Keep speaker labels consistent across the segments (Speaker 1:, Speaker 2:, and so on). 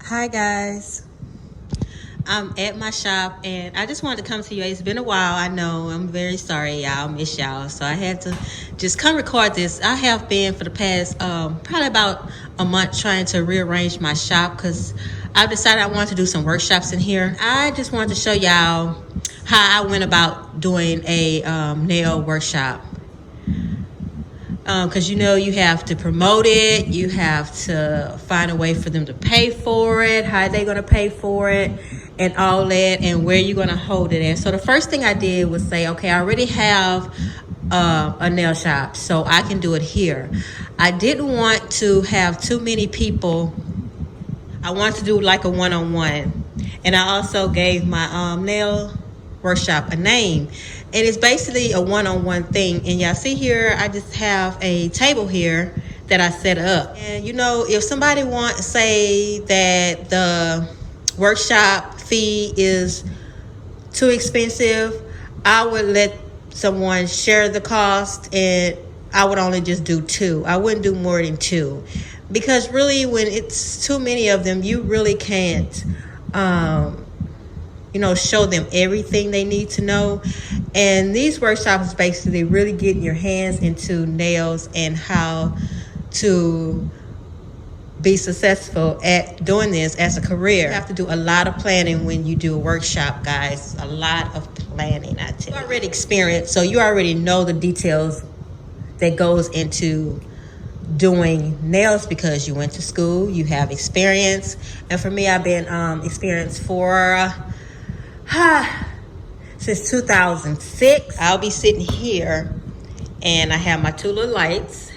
Speaker 1: Hi guys, I'm at my shop and I just wanted to come to you. It's been a while, I know. I'm very sorry, y'all. Miss y'all. So I had to just come record this. I have been for the past probably about a month trying to rearrange my shop because I've decided I want to do some workshops in here. I just wanted to show y'all how I went about doing a nail workshop. Because you have to promote it, you have to find a way for them to pay for it, how they going to pay for it, and all that, and where you're going to hold it at. So the first thing I did was say, okay, I already have a nail shop, so I can do it here. I didn't want to have too many people. I wanted to do like a one-on-one, and I also gave my nail workshop a name, and it's basically a one-on-one thing. And y'all see here, I just have a table here that I set up. And if somebody wants to say that the workshop fee is too expensive, I would let someone share the cost, and I would only just do two. I wouldn't do more than two, because really when it's too many of them, you really can't show them everything they need to know. And these workshops basically really getting your hands into nails and how to be successful at doing this as a career. You have to do a lot of planning when you do a workshop, guys. A lot of planning, I tell you. You already experienced, so you already know the details that goes into doing nails because you went to school, you have experience. And for me, I've been experienced for since 2006. I'll be sitting here and I have my two little lights.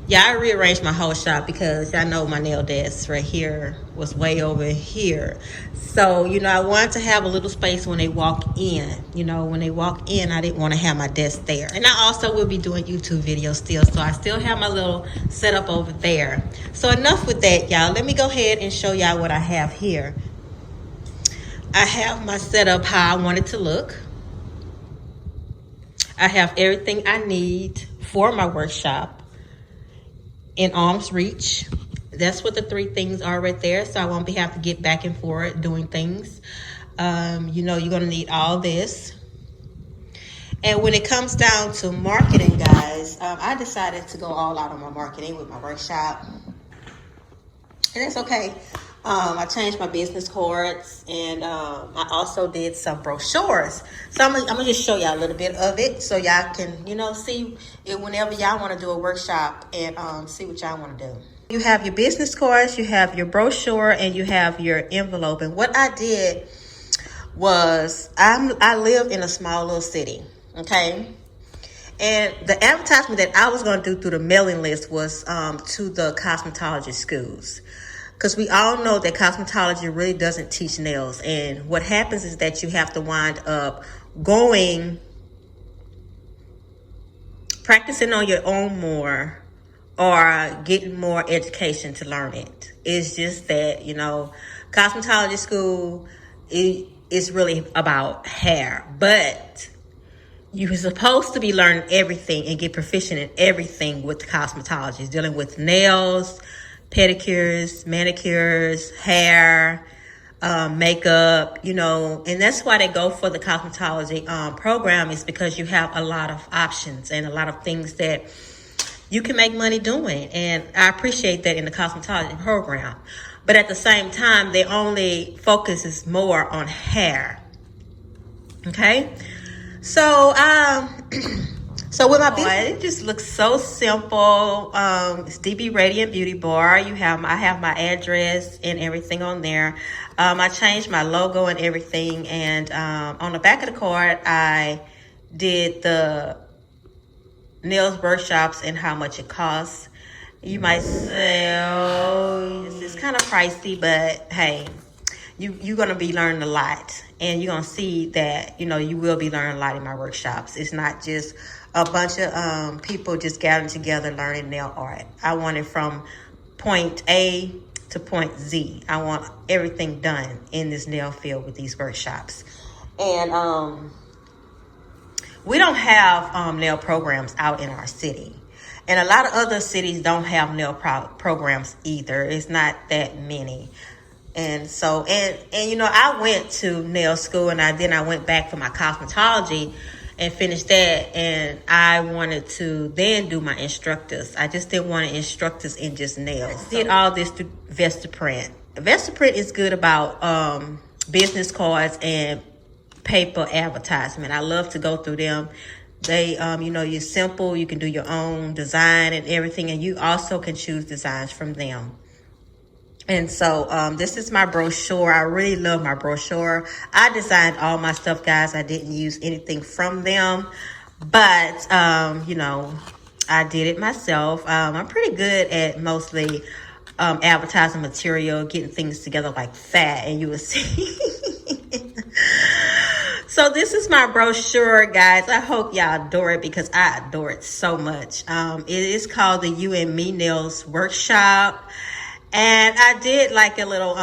Speaker 1: Yeah, I rearranged my whole shop because y'all know my nail desk right here was way over here. So, I wanted to have a little space when they walk in. When they walk in, I didn't want to have my desk there. And I also will be doing YouTube videos still. So I still have my little setup over there. So enough with that, y'all. Let me go ahead and show y'all what I have here. I have my setup how I want it to look. I have everything I need for my workshop in arm's reach. That's what the three things are right there, so I won't be have to get back and forth doing things. You're gonna need all this. And when it comes down to marketing, guys, I decided to go all out on my marketing with my workshop. And that's okay. I changed my business cards, and I also did some brochures. So I'm gonna just show y'all a little bit of it so y'all can, see it whenever y'all want to do a workshop and see what y'all want to do. You have your business cards, you have your brochure, and you have your envelope. And what I did was I live in a small little city, okay? And the advertisement that I was going to do through the mailing list was to the cosmetology schools. Because we all know that cosmetology really doesn't teach nails. And what happens is that you have to wind up practicing on your own more, or getting more education to learn it. It's just that, cosmetology school is really about hair. But you're supposed to be learning everything and get proficient in everything with cosmetology, dealing with nails, pedicures, manicures, hair, makeup, and that's why they go for the cosmetology program, is because you have a lot of options and a lot of things that you can make money doing. And I appreciate that in the cosmetology program. But at the same time, their only focus is more on hair. Okay? So, so with my business, it just looks so simple. It's DB Radiant Beauty Bar. I have my address and everything on there. I changed my logo and everything. And on the back of the card, I did the nails workshops and how much it costs. You might say, oh, it's kind of pricey, but hey, you're going to be learning a lot. And you're going to see that, you will be learning a lot in my workshops. It's not just a bunch of people just gathering together learning nail art. I want it from point A to point Z. I want everything done in this nail field with these workshops. And we don't have nail programs out in our city. And a lot of other cities don't have nail programs either. It's not that many. And so, and you know, I went to nail school, and I went back for my cosmetology and finished that. And I wanted to then do my instructors. I just didn't want instructors in just nails. Did all this through Vistaprint. Vistaprint is good about business cards and paper advertisement. I love to go through them. They, you know, you're simple. You can do your own design and everything, and you also can choose designs from them. And so this is my brochure. I really love my brochure. I designed all my stuff, guys. I didn't use anything from them, but you know, I did it myself. I'm pretty good at mostly advertising material, getting things together like that, and you will see. So this is my brochure, guys. I hope y'all adore it because I adore it so much. It is called the You and Me Nails Workshop. And I did like a little,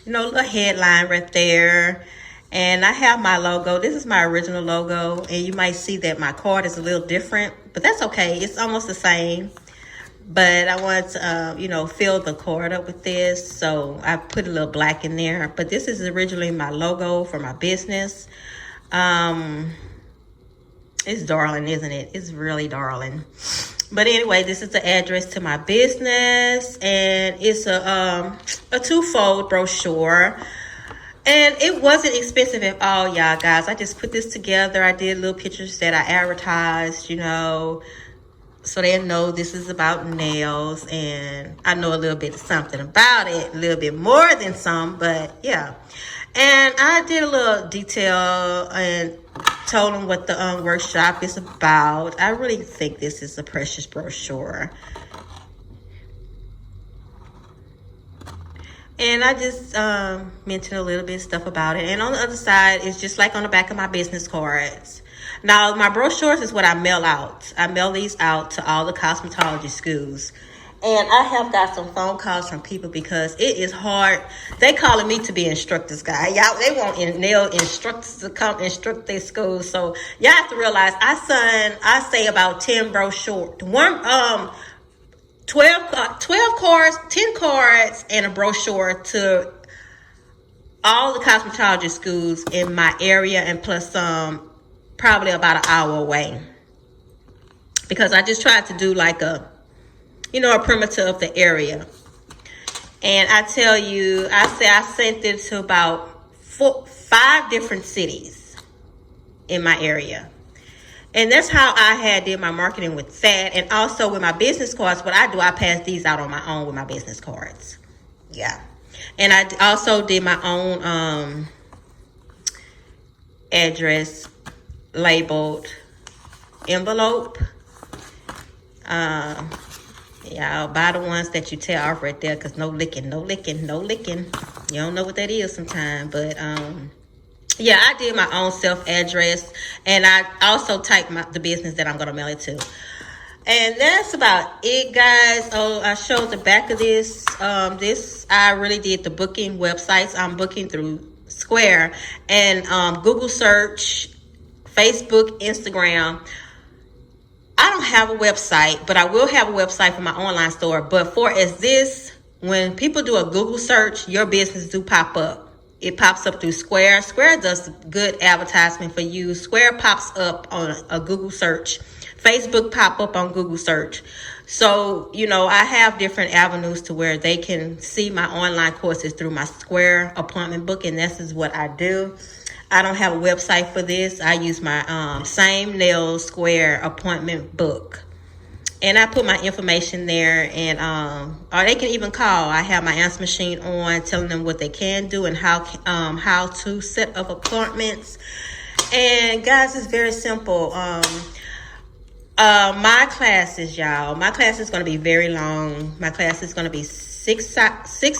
Speaker 1: you know, little headline right there. And I have my logo. This is my original logo. And you might see that my card is a little different, but that's okay. It's almost the same. But I wanted to, you know, fill the card up with this. So I put a little black in there. But this is originally my logo for my business. It's darling, isn't it? It's really darling. But anyway, this is the address to my business, and it's a twofold brochure. And it wasn't expensive at all, y'all, guys. I just put this together. I did little pictures that I advertised, you know, so they know this is about nails, and I know a little bit of something about it, a little bit more than some, but yeah. And I did a little detail and told them what the workshop is about. I really think this is a precious brochure. And I just mentioned a little bit of stuff about it. And on the other side, it's just like on the back of my business cards. Now, my brochures is what I mail out. I mail these out to all the cosmetology schools. And I have got some phone calls from people because it is hard. They calling me to be instructors, guys. Y'all, they want nail instructors to come instruct their schools. So y'all have to realize I say about 10 brochures, 12 cards, 10 cards, and a brochure to all the cosmetology schools in my area, and plus probably about an hour away. Because I just tried to do like a perimeter of the area. And I tell you, I sent it to about 5 different cities in my area. And that's how I did my marketing with that. And also with my business cards, what I do, I pass these out on my own with my business cards. Yeah. And I also did my own address labeled envelope. Yeah, I'll buy the ones that you tear off right there, because no licking, no licking, no licking. You don't know what that is sometimes. But yeah, I did my own self-address, and I also typed the business that I'm going to mail it to. And that's about it, guys. Oh, I showed the back of this. I really did the booking websites. I'm booking through Square and Google search, Facebook, Instagram. I don't have a website, but I will have a website for my online store. But when people do a Google search, your business do pop up. It pops up through Square. Square does good advertisement for you. Square pops up on a Google search. Facebook pop up on Google search. So, I have different avenues to where they can see my online courses through my Square appointment book, and this is what I do. I don't have a website for this. I use my Same Nails Square appointment book. And I put my information there, and or they can even call. I have my answer machine on, telling them what they can do and how to set up appointments. And guys, it's very simple. My classes, y'all. My class is going to be very long. My class is going to be 6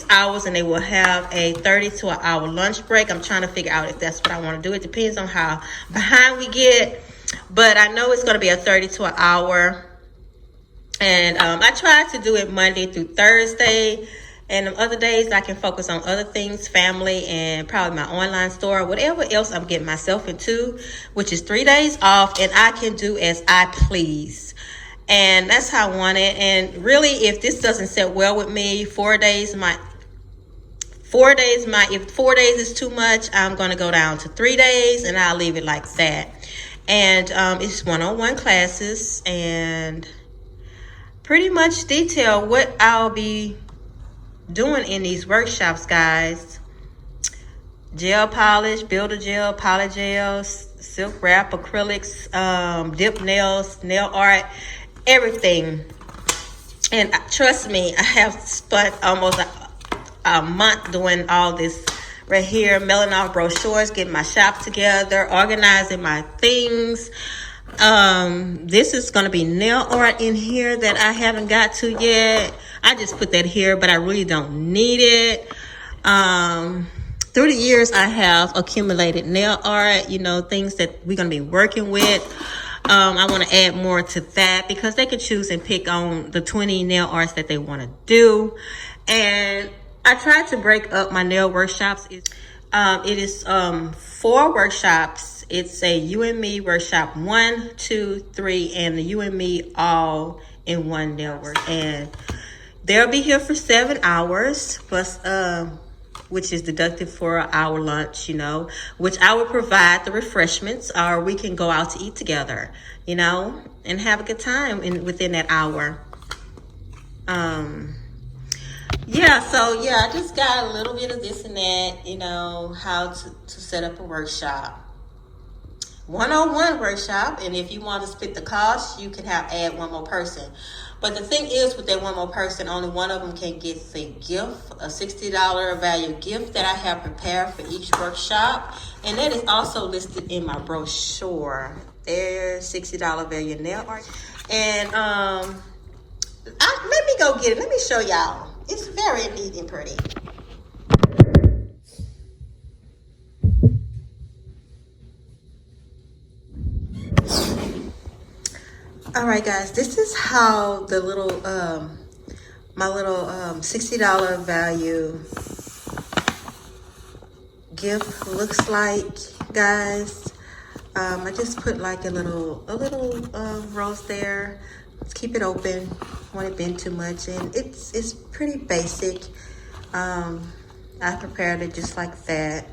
Speaker 1: hours, and they will have a 30 to an hour lunch break. I'm trying to figure out if that's what I want to do. It depends on how behind we get, but I know it's going to be a 30 to an hour. And I try to do it Monday through Thursday, and the other days I can focus on other things, family, and probably my online store, whatever else I'm getting myself into, which is 3 days off, and I can do as I please. And that's how I want it. And really, if this doesn't sit well with me, 4 days might 4 days. If 4 days is too much, I'm going to go down to 3 days, and I'll leave it like that. And it's one-on-one classes, and pretty much detail what I'll be doing in these workshops, guys. Gel polish, builder gel, poly gels, silk wrap, acrylics, dip nails, nail art, everything. And trust me, I have spent almost a month doing all this right here, mailing off brochures, getting my shop together, organizing my things. This is going to be nail art in here that I haven't got to yet. I just put that here, but I really don't need it. Through the years, I have accumulated nail art, you know, things that we're going to be working with. I want to add more to that because they can choose and pick on the 20 nail arts that they want to do. And I tried to break up my nail workshops. It is 4 workshops. It's a you and me workshop 1, 2, 3, and the you and me all in one nail work. And they'll be here for 7 hours plus which is deducted for an hour lunch, you know, which I will provide the refreshments, or we can go out to eat together, you know, and have a good time within that hour. Yeah, so yeah, I just got a little bit of this and that, you know, how to set up a workshop. One-on-one workshop, and if you want to split the cost, you can add one more person. But the thing is, with that one more person, only one of them can get the gift, a $60 value gift that I have prepared for each workshop. And that is also listed in my brochure. There's $60 value nail art. And let me go get it. Let me show y'all. It's very neat and pretty. All right, guys, this is how the little, my little $60 value gift looks like, guys. I just put like a little rose there. Let's keep it open. Want it bend too much, and it's pretty basic. I prepared it just like that.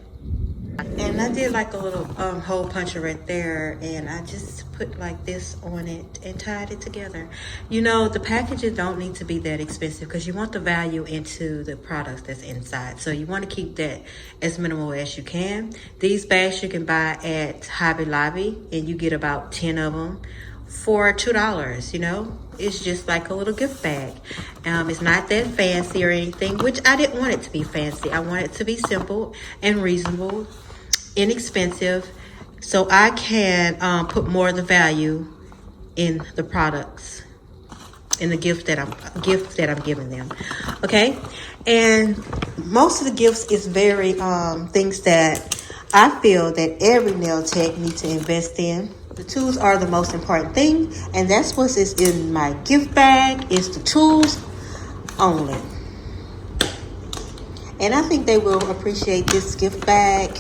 Speaker 1: And I did like a little hole puncher right there, and I just put like this on it and tied it together. You know, the packages don't need to be that expensive because you want the value into the products that's inside. So you want to keep that as minimal as you can. These bags you can buy at Hobby Lobby, and you get about 10 of them for $2, you know. It's just like a little gift bag. It's not that fancy or anything, which I didn't want it to be fancy. I want it to be simple and reasonable, inexpensive, so I can put more of the value in the products, in the gift that I'm giving them. Okay, and most of the gifts is very things that I feel that every nail tech needs to invest in. The tools are the most important thing, and that's what is in my gift bag, is the tools only. And I think they will appreciate this gift bag.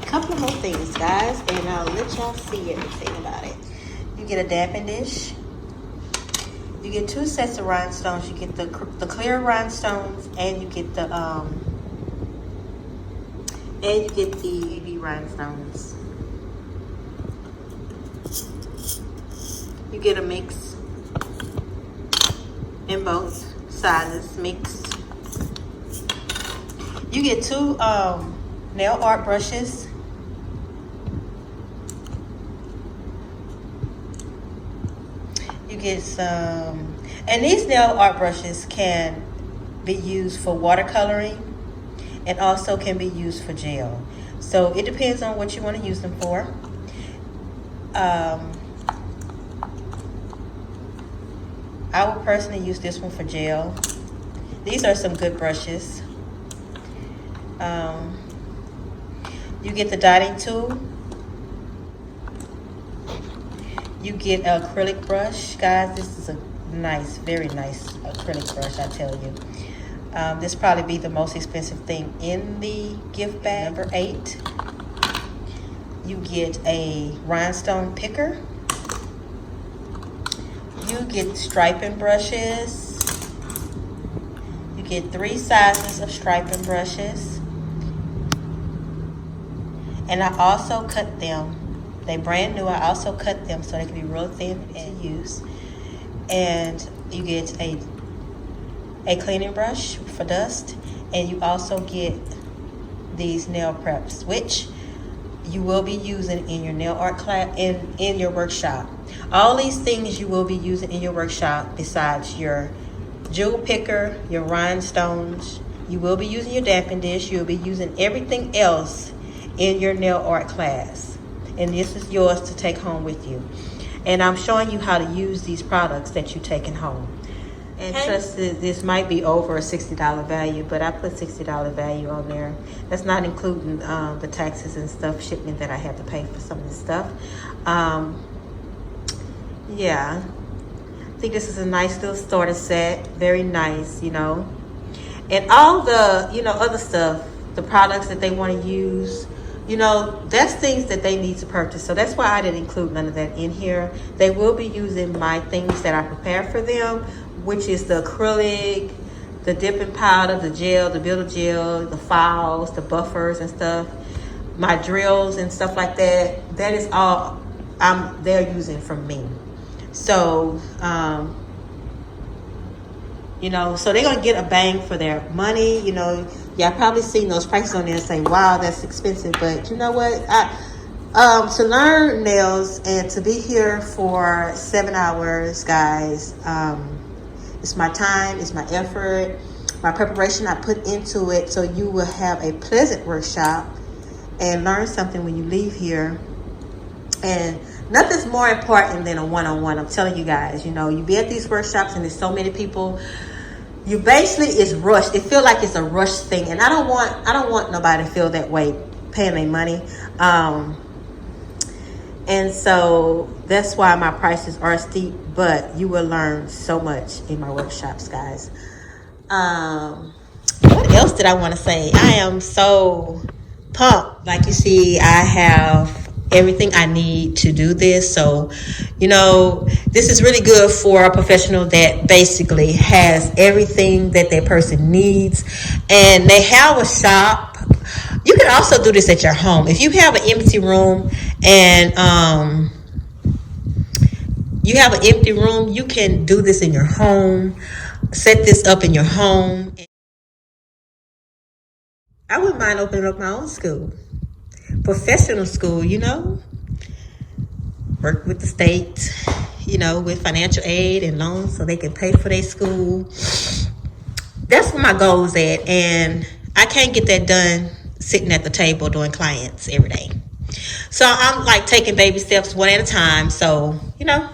Speaker 1: Couple of more things, guys, and I'll let y'all see everything about it. You get a damping dish. You get 2 sets of rhinestones. You get the clear rhinestones, and you get the UV rhinestones. You get a mix in both sizes, mixed. You get 2 nail art brushes. You get some, and these nail art brushes can be used for watercoloring and also can be used for gel. So it depends on what you want to use them for. I would personally use this one for gel. These are some good brushes. You get the dotting tool. You get an acrylic brush. Guys, this is a nice, very nice acrylic brush, I tell you. This probably be the most expensive thing in the gift bag. Number 8. you get a rhinestone picker. You get striping brushes. You get 3 sizes of striping brushes. And I also cut them. They brand new. I also cut them so they can be real thin and use. And you get a cleaning brush for dust. And you also get these nail preps, which you will be using in your nail art class, in your workshop. All these things you will be using in your workshop besides your jewel picker, your rhinestones. You will be using your damping dish. You'll be using everything else in your nail art class. And this is yours to take home with you. And I'm showing you how to use these products that you're taking home. And trust that this might be over a $60 value, but I put $60 value on there. That's not including the taxes and stuff, shipment that I have to pay for some of this stuff. Yeah, I think this is a nice little starter set. Very nice, you know. And all the, you know, other stuff, the products that they want to use, you know, that's things that they need to purchase. So that's why I didn't include none of that in here. They will be using my things that I prepared for them, which is the acrylic, the dipping powder, the gel, the builder gel, the files, the buffers and stuff, my drills and stuff like that. That is all they're using from me. So, you know, so they're going to get a bang for their money. You know, y'all probably seen those prices on there and say, wow, that's expensive. But you know what? To learn nails and to be here for 7 hours, guys, it's my time, it's my effort, my preparation I put into it, so you will have a pleasant workshop and learn something when you leave here. And nothing's more important than a one-on-one. I'm telling you guys, you know, you be at these workshops and there's so many people. You basically is rushed. It feels like it's a rush thing, and I don't want nobody to feel that way paying their money. And so that's why my prices are steep, but you will learn so much in my workshops, guys. What else did I want to say? I am so pumped. Like you see, I have everything I need to do this. So, you know, this is really good for a professional that basically has everything that that person needs, and they have a shop. You can also do this at your home. If you have an empty room and you have an empty room, you can do this in your home. Set this up in your home. I wouldn't mind opening up my own school. Professional school, you know. Work with the state, you know, with financial aid and loans so they can pay for their school. That's where my goal is at. And I can't get that done sitting at the table doing clients every day. So I'm like taking baby steps one at a time. So, you know,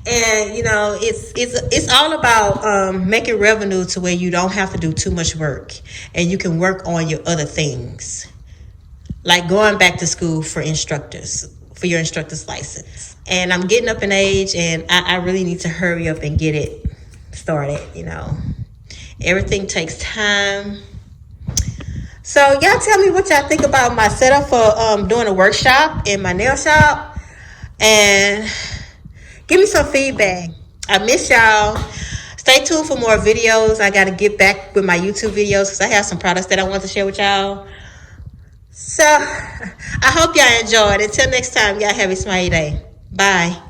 Speaker 1: and you know, it's all about making revenue to where you don't have to do too much work and you can work on your other things, like going back to school for instructors, for your instructor's license. And I'm getting up in age, and I really need to hurry up and get it started. You know, everything takes time. So y'all tell me what y'all think about my setup for doing a workshop in my nail shop, and give me some feedback. I miss y'all. Stay tuned for more videos. I got to get back with my YouTube videos because I have some products that I want to share with y'all. So I hope y'all enjoyed. Until next time, y'all have a smiley day. Bye.